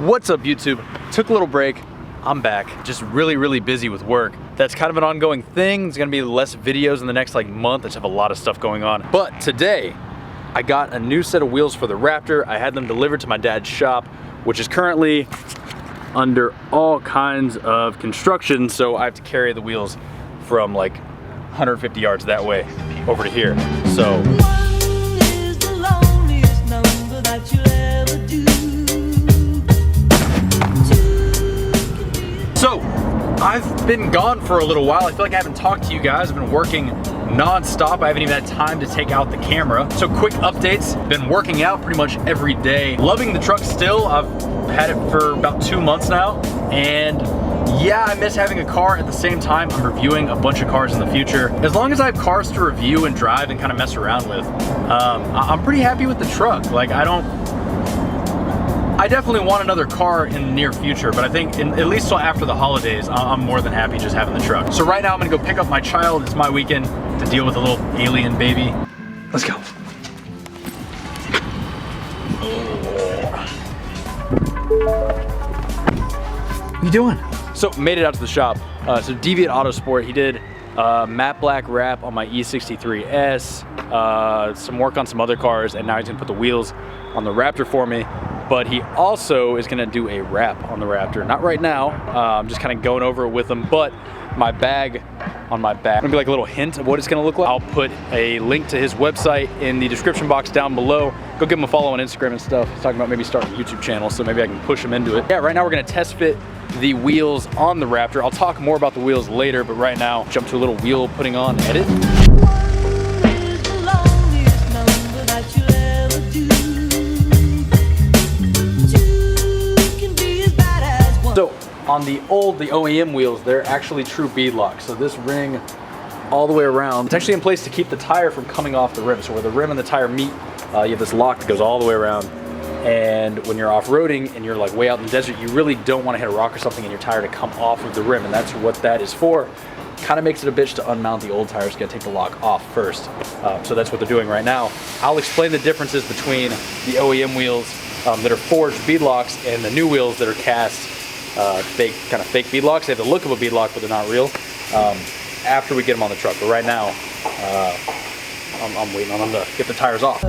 What's up, YouTube? Took a little break. I'm back. Just really busy with work. That's kind of an ongoing thing. There's gonna be less videos in the next month. I just have a lot of stuff going on. But today, I got a new set of wheels for the Raptor. I had them delivered to my dad's shop, which is currently under all kinds of construction. So I have to carry the wheels from like 150 yards that way over to here. So. So, I've been gone for a little while. I feel like I haven't talked to you guys. I've been working non-stop. I haven't even had time to take out the camera. So quick updates, been working out pretty much every day. Loving the truck still. I've had it for about 2 months now. And yeah, I miss having a car. At the same time, I'm reviewing a bunch of cars in the future. As long as I have cars to review and drive and kind of mess around with, I'm pretty happy with the truck. Like I definitely want another car in the near future, but I think at least till after the holidays, I'm more than happy just having the truck. So right now I'm gonna go pick up my child. It's my weekend to deal with a little alien baby. Let's go. What are you doing? So made it out to the shop. So Deviate Autosport, he did matte black wrap on my E63S, some work on some other cars, and now he's gonna put the wheels on the Raptor for me. But he also is gonna do a wrap on the Raptor. Not right now, I'm just kind of going over it with him, but my bag on my back, gonna be like a little hint of what it's gonna look like. I'll put a link to his website in the description box down below. Go give him a follow on Instagram and stuff. He's talking about maybe starting a YouTube channel, so maybe I can push him into it. Yeah, right now we're gonna test fit the wheels on the Raptor. I'll talk more about the wheels later, but right now, jump to a little wheel putting on edit. So on the OEM wheels, they're actually true bead locks. So this ring all the way around, it's actually in place to keep the tire from coming off the rim. So where the rim and the tire meet, you have this lock that goes all the way around. And when you're off-roading and you're like way out in the desert, you really don't want to hit a rock or something in your tire to come off of the rim, and that's what that is for. Kind of makes it a bitch to unmount the old tires. You gotta take the lock off first. So that's what they're doing right now. I'll explain the differences between the OEM wheels that are forged bead locks and the new wheels that are cast fake bead locks. They have the look of a bead lock, but they're not real. After we get them on the truck, but right now, I'm waiting on them to get the tires off.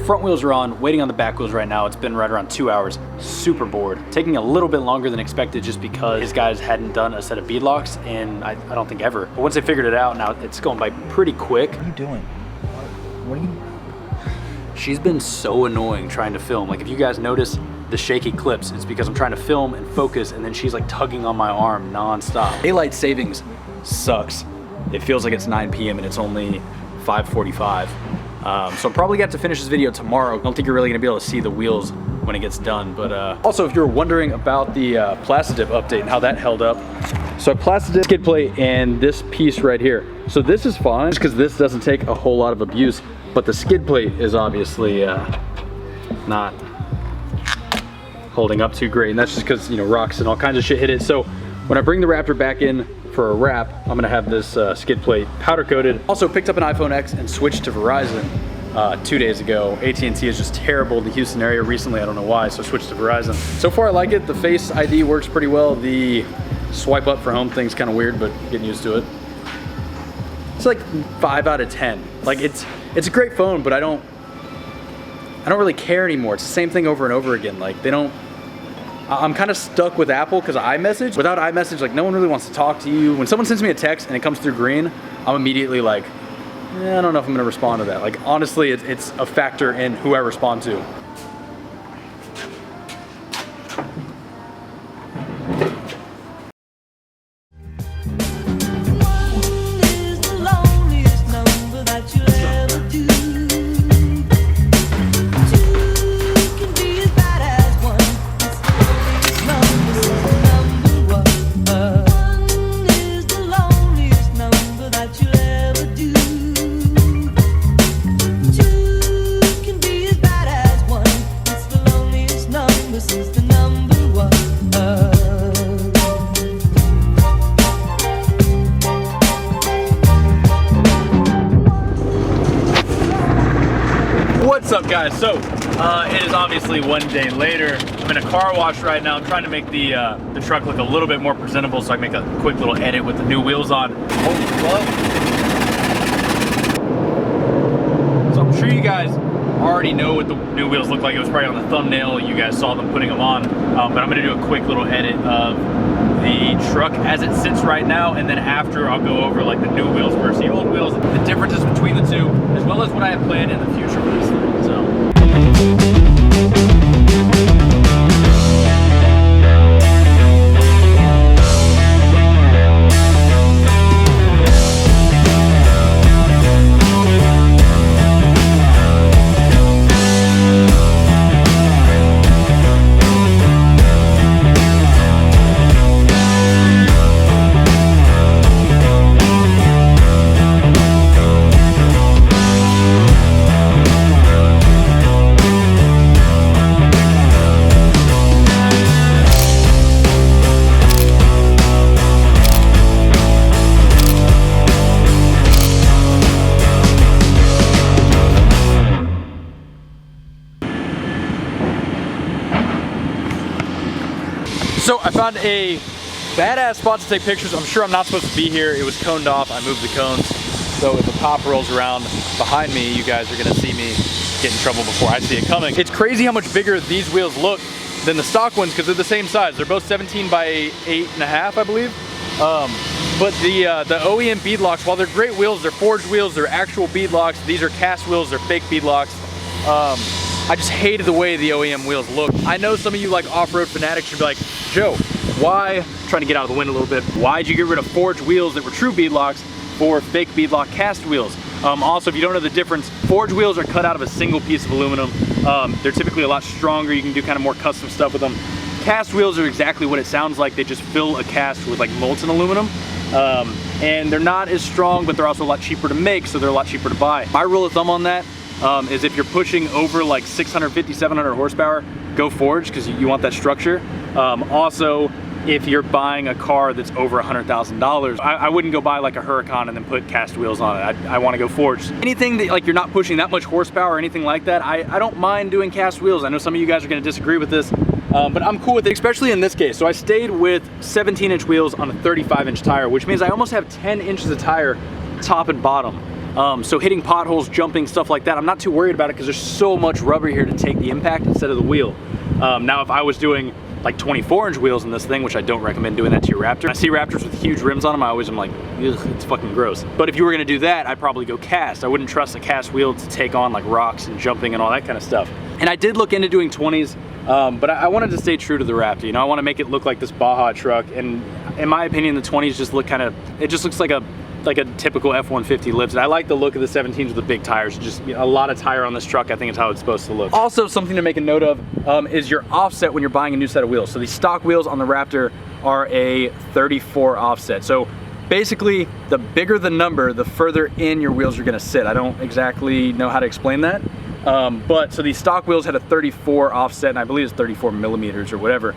Front wheels are on, waiting on the back wheels right now. It's been right around 2 hours. Super bored. Taking a little bit longer than expected just because his guys hadn't done a set of bead locks, and I don't think ever. But once they figured it out, now it's going by pretty quick. What are you doing? What are you? She's been so annoying trying to film. Like if you guys notice the shaky clips, it's because I'm trying to film and focus, and then she's like tugging on my arm nonstop. Daylight savings sucks. It feels like it's 9 p.m. and it's only 5:45. So I'm probably got to finish this video tomorrow. I don't think you're really gonna be able to see the wheels when it gets done. But also, if you're wondering about the Plastidip update and how that held up, so Plastidip skid plate and this piece right here. So this is fine, just because this doesn't take a whole lot of abuse, but the skid plate is obviously not holding up too great, and that's just because, you know, rocks and all kinds of shit hit it. So when I bring the Raptor back in for a wrap, I'm gonna have this skid plate powder coated. Also picked up an iPhone X and switched to Verizon 2 days ago. AT&T is just terrible in the Houston area recently, I don't know why, so I switched to Verizon. So far I like it. The Face ID works pretty well. The swipe up for home thing's kind of weird, but getting used to it. It's like 5 out of 10. Like it's a great phone, but I don't really care anymore. It's the same thing over and over again. Like I'm kind of stuck with Apple because of iMessage. Without iMessage, like no one really wants to talk to you. When someone sends me a text and it comes through green, I'm immediately like, I don't know if I'm gonna respond to that. Like honestly, it's a factor in who I respond to. What's up, guys? So it is obviously one day later. I'm in a car wash right now. I'm trying to make the truck look a little bit more presentable so I can make a quick little edit with the new wheels on. Holy fuck. So I'm sure you guys already know what the new wheels look like. It was probably on the thumbnail. You guys saw them putting them on. But I'm gonna do a quick little edit of the truck as it sits right now, and then after I'll go over like the new wheels versus the old wheels, the differences between the two, as well as what I have planned in the future for this thing. So. So I found a badass spot to take pictures. I'm sure I'm not supposed to be here. It was coned off. I moved the cones. So if a cop rolls around behind me, you guys are gonna see me get in trouble before I see it coming. It's crazy how much bigger these wheels look than the stock ones because they're the same size. They're both 17 by 8.5, I believe. But the OEM beadlocks, while they're great wheels, they're forged wheels, they're actual beadlocks. These are cast wheels, they're fake beadlocks. I just hated the way the OEM wheels look. I know some of you like off-road fanatics should be like, Joe, why, trying to get out of the wind a little bit, why'd you get rid of forged wheels that were true beadlocks for fake beadlock cast wheels? Also, if you don't know the difference, forged wheels are cut out of a single piece of aluminum. They're typically a lot stronger. You can do kind of more custom stuff with them. Cast wheels are exactly what it sounds like. They just fill a cast with like molten aluminum. And they're not as strong, but they're also a lot cheaper to make, so they're a lot cheaper to buy. My rule of thumb on that is if you're pushing over like 650, 700 horsepower, go forged because you want that structure. Also, if you're buying a car that's over $100,000, I wouldn't go buy like a Huracan and then put cast wheels on it. I want to go forged. Anything that like you're not pushing that much horsepower or anything like that, I don't mind doing cast wheels. I know some of you guys are going to disagree with this, but I'm cool with it, especially in this case. So I stayed with 17-inch wheels on a 35-inch tire, which means I almost have 10 inches of tire top and bottom. So hitting potholes, jumping, stuff like that, I'm not too worried about it because there's so much rubber here to take the impact instead of the wheel. Now if I was doing like 24-inch wheels in this thing, which I don't recommend doing that to your Raptor. I see Raptors with huge rims on them, I always am like, ugh, it's fucking gross. But if you were gonna do that, I'd probably go cast. I wouldn't trust a cast wheel to take on like rocks and jumping and all that kind of stuff. And I did look into doing 20s, but I wanted to stay true to the Raptor. You know, I want to make it look like this Baja truck, and in my opinion, the 20s just look kind of, it just looks like a typical F-150 lifted. I like the look of the 17s with the big tires. Just a lot of tire on this truck. I think it's how it's supposed to look. Also, something to make a note of is your offset when you're buying a new set of wheels. So these stock wheels on the Raptor are a 34 offset. So basically, the bigger the number, the further in your wheels are gonna sit. I don't exactly know how to explain that. But so these stock wheels had a 34 offset, and I believe it's 34 millimeters or whatever.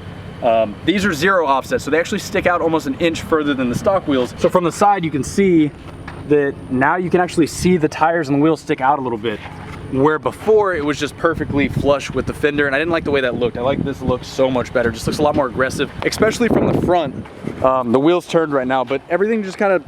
These are 0 offset, so they actually stick out almost an inch further than the stock wheels. So from the side, you can see that now you can actually see the tires and the wheels stick out a little bit, where before it was just perfectly flush with the fender, and I didn't like the way that looked. I like this look so much better. Just looks a lot more aggressive, especially from the front. The wheels turned right now, but everything just kind of,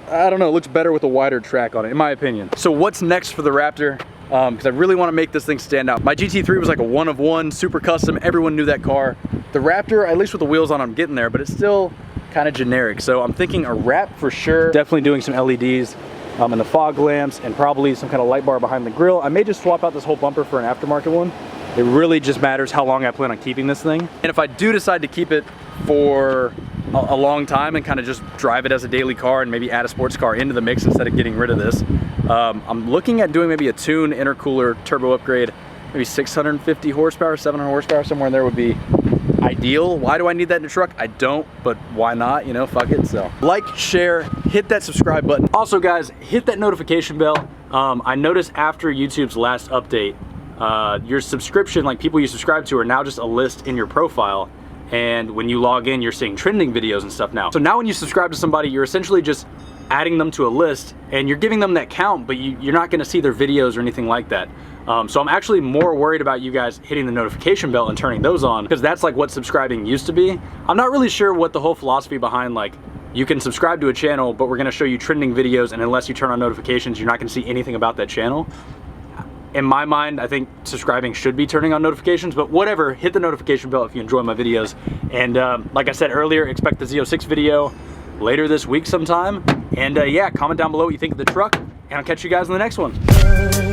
I don't know, it looks better with a wider track on it, in my opinion. So what's next for the Raptor? Because I really want to make this thing stand out. My GT3 was like a 1 of 1, super custom. Everyone knew that car. The Raptor, at least with the wheels on, I'm getting there, but it's still kind of generic. So I'm thinking a wrap for sure. Definitely doing some LEDs and the fog lamps, and probably some kind of light bar behind the grill. I may just swap out this whole bumper for an aftermarket one. It really just matters how long I plan on keeping this thing. And if I do decide to keep it for a long time and kind of just drive it as a daily car and maybe add a sports car into the mix instead of getting rid of this, I'm looking at doing maybe a tune, intercooler, turbo upgrade, maybe 650 horsepower, 700 horsepower, somewhere in there would be ideal. Why do I need that in a truck? I don't, but why not? You know, fuck it. So like, share, hit that subscribe button. Also guys, hit that notification bell. I noticed after YouTube's last update, your subscription, like people you subscribe to, are now just a list in your profile. And when you log in, you're seeing trending videos and stuff now. So now when you subscribe to somebody, you're essentially just adding them to a list, and you're giving them that count, but you're not gonna see their videos or anything like that. So I'm actually more worried about you guys hitting the notification bell and turning those on, because that's like what subscribing used to be. I'm not really sure what the whole philosophy behind like, you can subscribe to a channel, but we're gonna show you trending videos, and unless you turn on notifications, you're not gonna see anything about that channel. In my mind, I think subscribing should be turning on notifications, but whatever, hit the notification bell if you enjoy my videos. And like I said earlier, expect the Z06 video later this week sometime. And yeah, comment down below what you think of the truck, and I'll catch you guys in the next one.